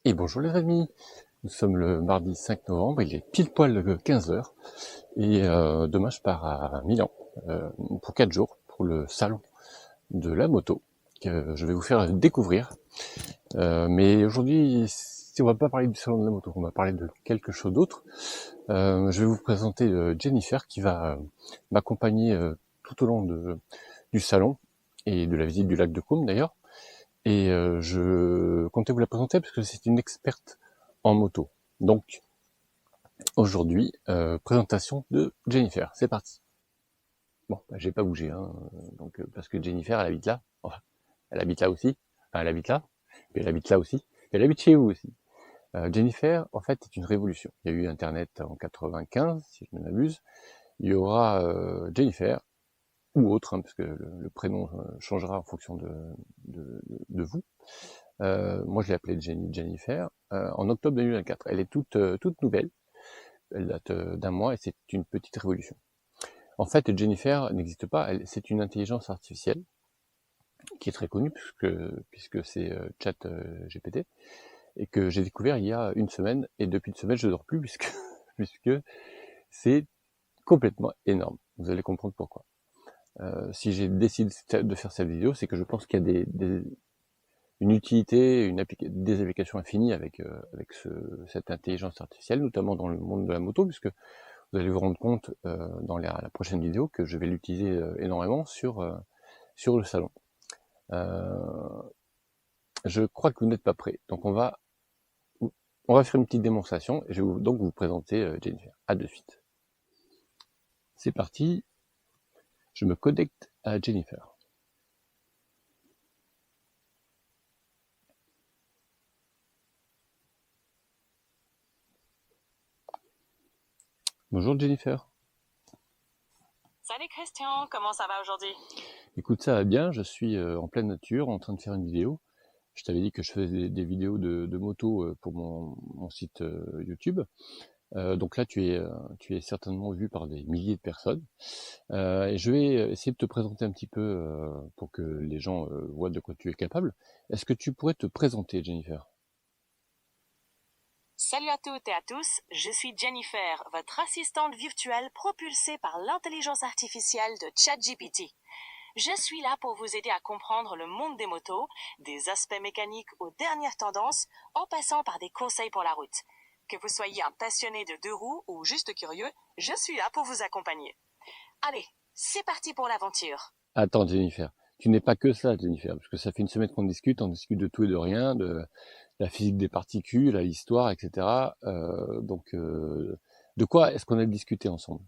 Et bonjour les amis, nous sommes le mardi 5 novembre, il est pile poil 15h et demain je pars à Milan pour 4 jours pour le salon de la moto que je vais vous faire découvrir. Mais aujourd'hui, on va pas parler du salon de la moto, on va parler de quelque chose d'autre. Je vais vous présenter Jennifer qui va m'accompagner tout au long du salon et de la visite du lac de Caume d'ailleurs. Et je comptais vous la présenter parce que c'est une experte en moto. Donc aujourd'hui, présentation de Jennifer. C'est parti. Bon, j'ai pas bougé, hein, donc parce que Jennifer, elle habite là. Enfin, elle habite là aussi. Enfin, elle habite là. Et elle habite là aussi. Et elle habite chez vous aussi. Jennifer, en fait, est une révolution. Il y a eu Internet en 95, si je ne m'abuse. Il y aura Jennifer ou autre, hein, parce que le prénom changera en fonction de vous. Moi, je l'ai appelée Jennifer en octobre 2024. Elle est toute nouvelle. Elle date d'un mois et c'est une petite révolution. En fait, Jennifer n'existe pas. C'est une intelligence artificielle qui est très connue puisque c'est Chat GPT et que j'ai découvert il y a une semaine. Et depuis une semaine, je ne dors plus puisque c'est complètement énorme. Vous allez comprendre pourquoi. Si j'ai décidé de faire cette vidéo, c'est que je pense qu'il y a une utilité, des applications infinies avec cette intelligence artificielle, notamment dans le monde de la moto, puisque vous allez vous rendre compte dans la prochaine vidéo que je vais l'utiliser énormément sur le salon. Je crois que vous n'êtes pas prêts, donc on va faire une petite démonstration et je vais donc vous présenter Jennifer. À de suite. C'est parti. Je me connecte à Jennifer. Bonjour Jennifer. Salut Christian, comment ça va aujourd'hui? Écoute, ça va bien, je suis en pleine nature en train de faire une vidéo. Je t'avais dit que je faisais des vidéos de moto pour mon site YouTube. Donc là, tu es certainement vu par des milliers de personnes. Et je vais essayer de te présenter un petit peu pour que les gens voient de quoi tu es capable. Est-ce que tu pourrais te présenter, Jennifer? Salut à toutes et à tous, je suis Jennifer, votre assistante virtuelle propulsée par l'intelligence artificielle de ChatGPT. Je suis là pour vous aider à comprendre le monde des motos, des aspects mécaniques aux dernières tendances, en passant par des conseils pour la route. Que vous soyez un passionné de deux roues ou juste curieux, je suis là pour vous accompagner. Allez, c'est parti pour l'aventure. Attends, Jennifer, tu n'es pas que ça, Jennifer, parce que ça fait une semaine qu'on discute, on discute de tout et de rien, de la physique des particules, la histoire, etc. De quoi est-ce qu'on a discuté ensemble?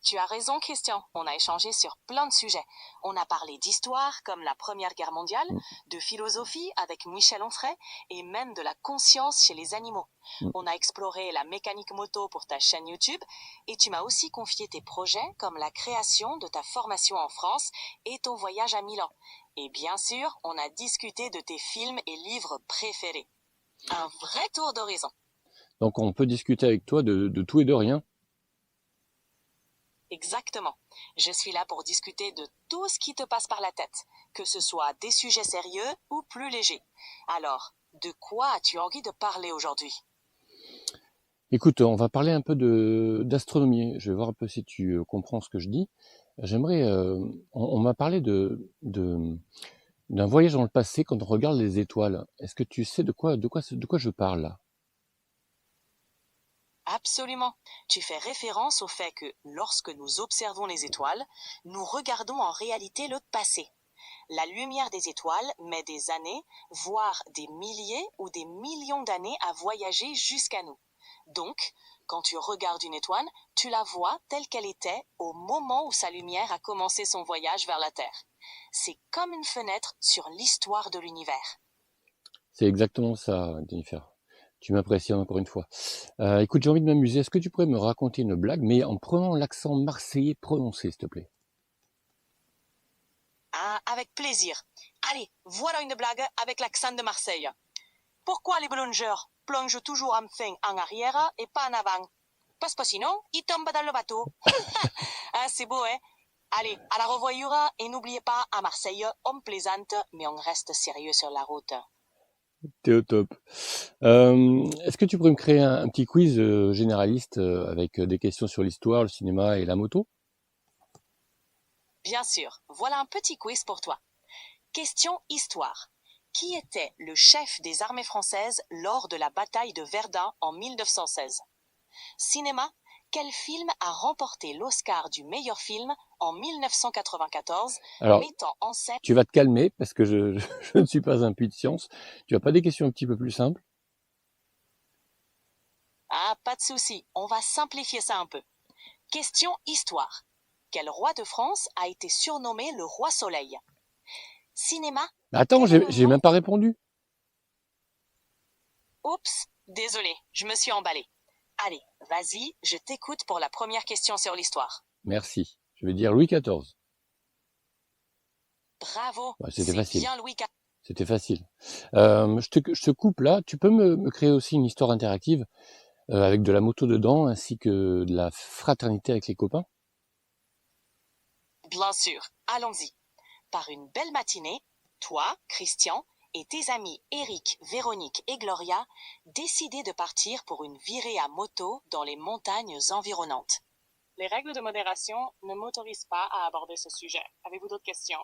Tu as raison, Christian. On a échangé sur plein de sujets. On a parlé d'histoire, comme la Première Guerre mondiale, de philosophie avec Michel Onfray, et même de la conscience chez les animaux. On a exploré la mécanique moto pour ta chaîne YouTube, et tu m'as aussi confié tes projets, comme la création de ta formation en France et ton voyage à Milan. Et bien sûr, on a discuté de tes films et livres préférés. Un vrai tour d'horizon. Donc on peut discuter avec toi de tout et de rien. Exactement. Je suis là pour discuter de tout ce qui te passe par la tête, que ce soit des sujets sérieux ou plus légers. Alors, de quoi as-tu envie de parler aujourd'hui? Écoute, on va parler un peu d'astronomie. Je vais voir un peu si tu comprends ce que je dis. J'aimerais, on m'a parlé d'un voyage dans le passé quand on regarde les étoiles. Est-ce que tu sais de quoi je parle là? Absolument. Tu fais référence au fait que lorsque nous observons les étoiles, nous regardons en réalité le passé. La lumière des étoiles met des années, voire des milliers ou des millions d'années à voyager jusqu'à nous. Donc, quand tu regardes une étoile, tu la vois telle qu'elle était au moment où sa lumière a commencé son voyage vers la Terre. C'est comme une fenêtre sur l'histoire de l'univers. C'est exactement ça, Jennifer. Tu m'apprécies encore une fois. Écoute, j'ai envie de m'amuser. Est-ce que tu pourrais me raconter une blague, mais en prenant l'accent marseillais prononcé, s'il te plaît? Ah, avec plaisir. Allez, voilà une blague avec l'accent de Marseille. Pourquoi les plongeurs plongent toujours enfin en arrière et pas en avant? Parce que sinon, ils tombent dans le bateau. Ah, c'est beau, hein? Allez, à la revoyure et n'oubliez pas, à Marseille, on plaisante, mais on reste sérieux sur la route. T'es au top. Est-ce que tu pourrais me créer un petit quiz généraliste avec des questions sur l'histoire, le cinéma et la moto? Bien sûr, voilà un petit quiz pour toi. Question histoire. Qui était le chef des armées françaises lors de la bataille de Verdun en 1916? Cinéma. Quel film a remporté l'Oscar du meilleur film en 1994, Alors, mettant en scène... tu vas te calmer parce que je ne suis pas un puits de science. Tu as pas des questions un petit peu plus simples? Ah, pas de souci, on va simplifier ça un peu. Question histoire. Quel roi de France a été surnommé le roi Soleil? Cinéma. Attends, Quel est le j'ai nom... même pas répondu. Oups, désolé, je me suis emballée. Allez, vas-y, je t'écoute pour la première question sur l'histoire. Merci. Je vais dire Louis XIV. Bravo, Ouais, c'était c'est facile. bien Louis XIV. C'était facile. Je te coupe là. Tu peux me créer aussi une histoire interactive avec de la moto dedans ainsi que de la fraternité avec les copains? Bien sûr, allons-y. Par une belle matinée, toi, Christian, et tes amis Eric, Véronique et Gloria décidez de partir pour une virée à moto dans les montagnes environnantes. Les règles de modération ne m'autorisent pas à aborder ce sujet. Avez-vous d'autres questions?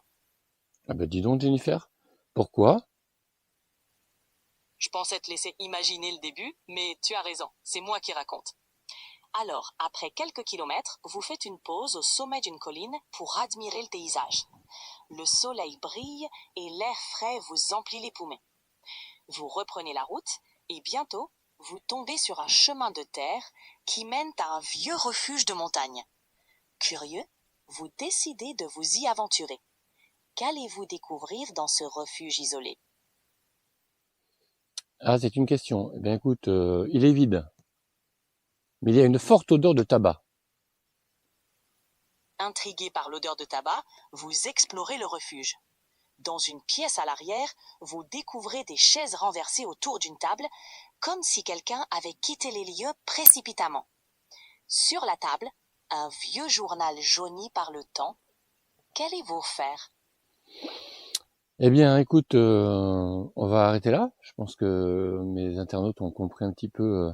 Ah bah dis donc Jennifer. Pourquoi? Je pensais te laisser imaginer le début, mais tu as raison, c'est moi qui raconte. Alors, après quelques kilomètres, vous faites une pause au sommet d'une colline pour admirer le paysage. Le soleil brille et l'air frais vous emplit les poumons. Vous reprenez la route et bientôt, vous tombez sur un chemin de terre qui mène à un vieux refuge de montagne. Curieux, vous décidez de vous y aventurer. Qu'allez-vous découvrir dans ce refuge isolé? Ah, c'est une question. Eh bien écoute, il est vide. Mais il y a une forte odeur de tabac. Intrigué par l'odeur de tabac, vous explorez le refuge. Dans une pièce à l'arrière, vous découvrez des chaises renversées autour d'une table, comme si quelqu'un avait quitté les lieux précipitamment. Sur la table, un vieux journal jauni par le temps. Qu'allez-vous faire? Eh bien écoute, on va arrêter là. Je pense que mes internautes ont compris un petit peu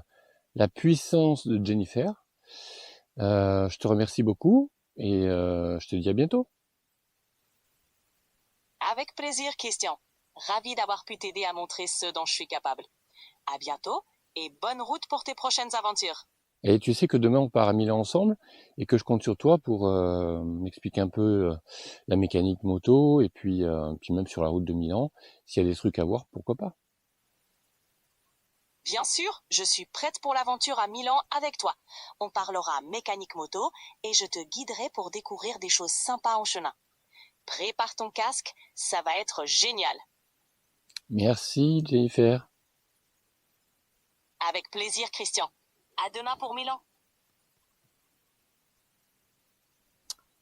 la puissance de Jennifer. Je te remercie beaucoup et je te dis à bientôt. Avec plaisir, Christian. Ravi d'avoir pu t'aider à montrer ce dont je suis capable. À bientôt et bonne route pour tes prochaines aventures. Et tu sais que demain on part à Milan ensemble et que je compte sur toi pour m'expliquer un peu la mécanique moto et puis même sur la route de Milan, s'il y a des trucs à voir, pourquoi pas. Bien sûr, je suis prête pour l'aventure à Milan avec toi. On parlera mécanique moto et je te guiderai pour découvrir des choses sympas en chemin. Prépare ton casque, ça va être génial. Merci Jennifer. Avec plaisir, Christian. À demain pour Milan.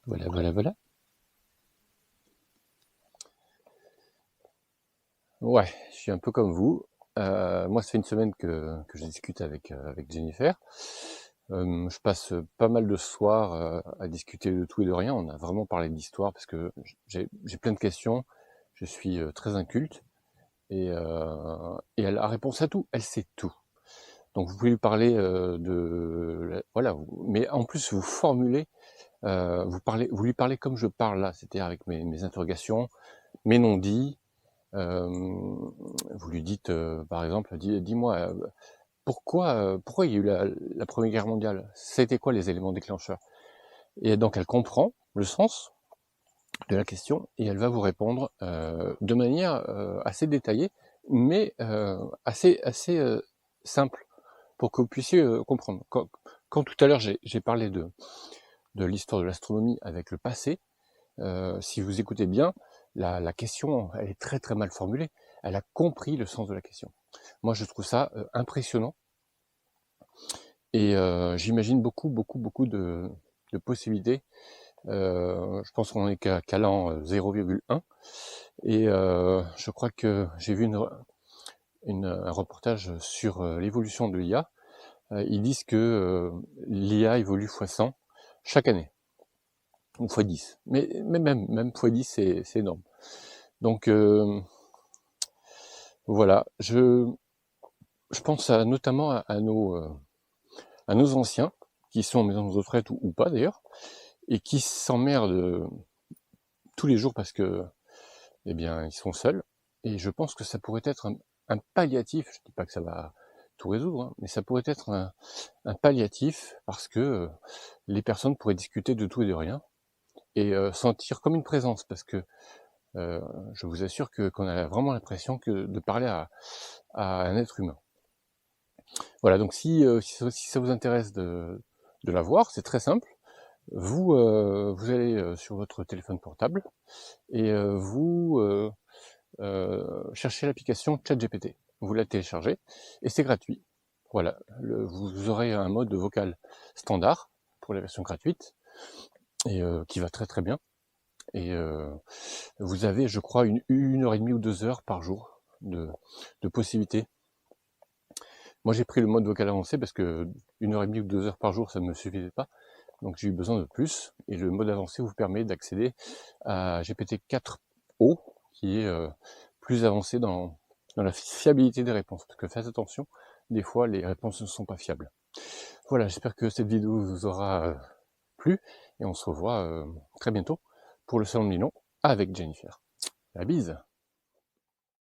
Voilà. Ouais, je suis un peu comme vous. Moi, ça fait une semaine que je discute avec Jennifer. Je passe pas mal de soirs à discuter de tout et de rien. On a vraiment parlé d'histoire parce que j'ai plein de questions. Je suis très inculte et elle a réponse à tout. Elle sait tout. Donc vous pouvez lui parler voilà. Mais en plus vous formulez, vous lui parlez comme je parle là, c'est-à-dire avec mes interrogations, mes non-dits. Vous lui dites, par exemple, dis-moi, pourquoi il y a eu la Première Guerre mondiale? C'était quoi les éléments déclencheurs? Et donc elle comprend le sens de la question et elle va vous répondre de manière assez détaillée, mais assez simple pour que vous puissiez comprendre. Quand tout à l'heure j'ai parlé de l'histoire de l'astronomie avec le passé, si vous écoutez bien, la question, elle est très très mal formulée. Elle a compris le sens de la question. Moi, je trouve ça impressionnant. Et j'imagine beaucoup de possibilités. Je pense qu'on est qu'à l'an 0,1. Et je crois que j'ai vu un reportage sur l'évolution de l'IA. Ils disent que l'IA évolue x100 chaque année. Ou x10. Mais même x10, c'est énorme. Donc Voilà, je pense notamment à nos anciens, qui sont en maison de retraite ou pas d'ailleurs, et qui s'emmerdent tous les jours parce que, eh bien, ils sont seuls. Et je pense que ça pourrait être un palliatif, je dis pas que ça va tout résoudre, hein, mais ça pourrait être un palliatif parce que les personnes pourraient discuter de tout et de rien et sentir comme une présence, parce que je vous assure qu'on a vraiment l'impression que de parler à un être humain. Voilà, donc si ça vous intéresse de la voir, c'est très simple. Vous allez sur votre téléphone portable et vous cherchez l'application ChatGPT. Vous la téléchargez et c'est gratuit. Voilà, vous aurez un mode vocal standard pour la version gratuite et qui va très très bien. Et vous avez, je crois, une heure et demie ou 2 heures par jour de possibilités. Moi, j'ai pris le mode vocal avancé parce que 1 heure et demie ou 2 heures par jour, ça ne me suffisait pas. Donc, j'ai eu besoin de plus. Et le mode avancé vous permet d'accéder à GPT-4o, qui est plus avancé dans la fiabilité des réponses. Parce que faites attention, des fois, les réponses ne sont pas fiables. Voilà, j'espère que cette vidéo vous aura plu. Et on se revoit très bientôt pour le salon de Milan avec Jennifer. La bise!